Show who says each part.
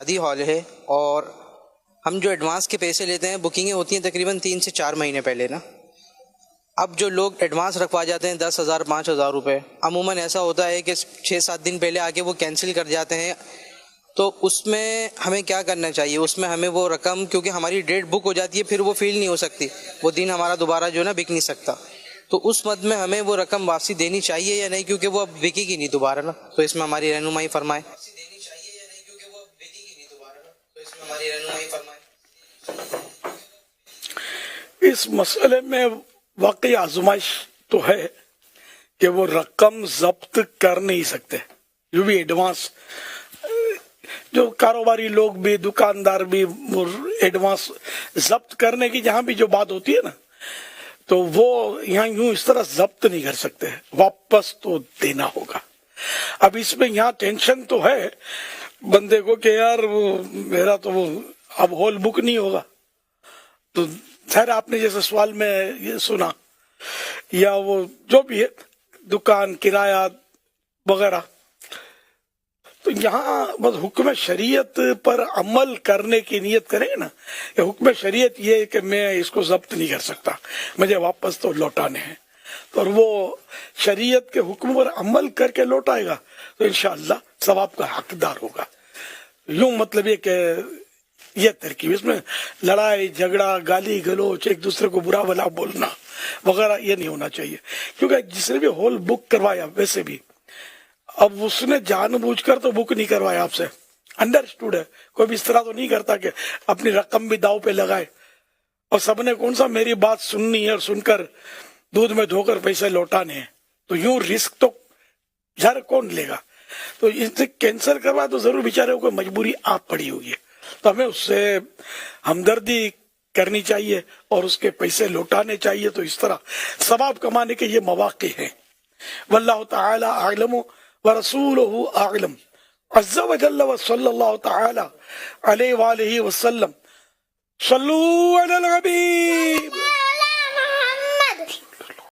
Speaker 1: شادی ہال ہے اور ہم جو ایڈوانس کے پیسے لیتے ہیں بکنگیں ہوتی ہیں تقریباً 3 سے 4 مہینے پہلے نا. اب جو لوگ ایڈوانس رکھوا جاتے ہیں 10,000 5,000 روپے، عموماً ایسا ہوتا ہے کہ 6-7 دن پہلے آ کے وہ کینسل کر جاتے ہیں. تو اس میں ہمیں کیا کرنا چاہیے؟ اس میں ہمیں وہ رقم، کیونکہ ہماری ڈیٹ بک ہو جاتی ہے پھر وہ فیل نہیں ہو سکتی، وہ دن ہمارا دوبارہ جو ہے نا بک نہیں سکتا. تو اس مد میں ہمیں وہ رقم واپسی دینی چاہیے یا نہیں، کیونکہ وہ اب بکے گی نہیں دوبارہ نا. تو اس میں ہماری رہنمائی فرمائیں.
Speaker 2: اس مسئلے میں واقعی آزمائش تو ہے کہ وہ رقم ضبط کر نہیں سکتے. جو بھی ایڈوانس، جو کاروباری لوگ بھی، دکاندار بھی، ایڈوانس ضبط کرنے کی جہاں بھی جو بات ہوتی ہے نا، تو وہ یہاں یوں اس طرح ضبط نہیں کر سکتے، واپس تو دینا ہوگا. اب اس میں یہاں ٹینشن تو ہے بندے کو کہ یار وہ میرا تو وہ اب ہول بک نہیں ہوگا. تو خیر آپ نے جیسے سوال میں یہ سنا، یا وہ جو بھی ہے دکان کرایہ وغیرہ، تو یہاں بس حکم شریعت پر عمل کرنے کی نیت کریں نا. کہ حکم شریعت یہ ہے کہ میں اس کو ضبط نہیں کر سکتا، مجھے واپس تو لوٹانے ہیں، اور وہ شریعت کے حکم پر عمل کر کے لوٹائے گا تو انشاءاللہ ثواب کا حقدار ہوگا. یوں مطلب یہ کہ یہ ترکیب، اس میں لڑائی جھگڑا، گالی گلوچ، ایک دوسرے کو برا بھلا بولنا وغیرہ یہ نہیں ہونا چاہیے. کیونکہ جس نے بھی ہال بک کروایا، ویسے بھی اب اس نے جان بوجھ کر تو بک نہیں کروایا آپ سے، انڈرسٹوڈ ہے. کوئی بھی اس طرح تو نہیں کرتا کہ اپنی رقم بھی داؤ پہ لگائے، اور سب نے کون سا میری بات سننی ہے اور سن کر دودھ میں دھو کر پیسے لوٹانے ہیں. تو یوں رسک تو یار کون لے گا؟ تو اس سے کینسل کروا تو ضرور بیچارے کو مجبوری آپ پڑی ہوگی، تو ہمیں اس سے ہمدردی کرنی چاہیے اور اس کے پیسے لوٹانے چاہیے. تو اس طرح ثواب کمانے کے یہ مواقع ہیں. واللہ تعالی اعلم ورسولہ اعلم. عز وجل وصلی اللہ تعالی علیہ وآلہ وسلم. صلو علی الحبیب.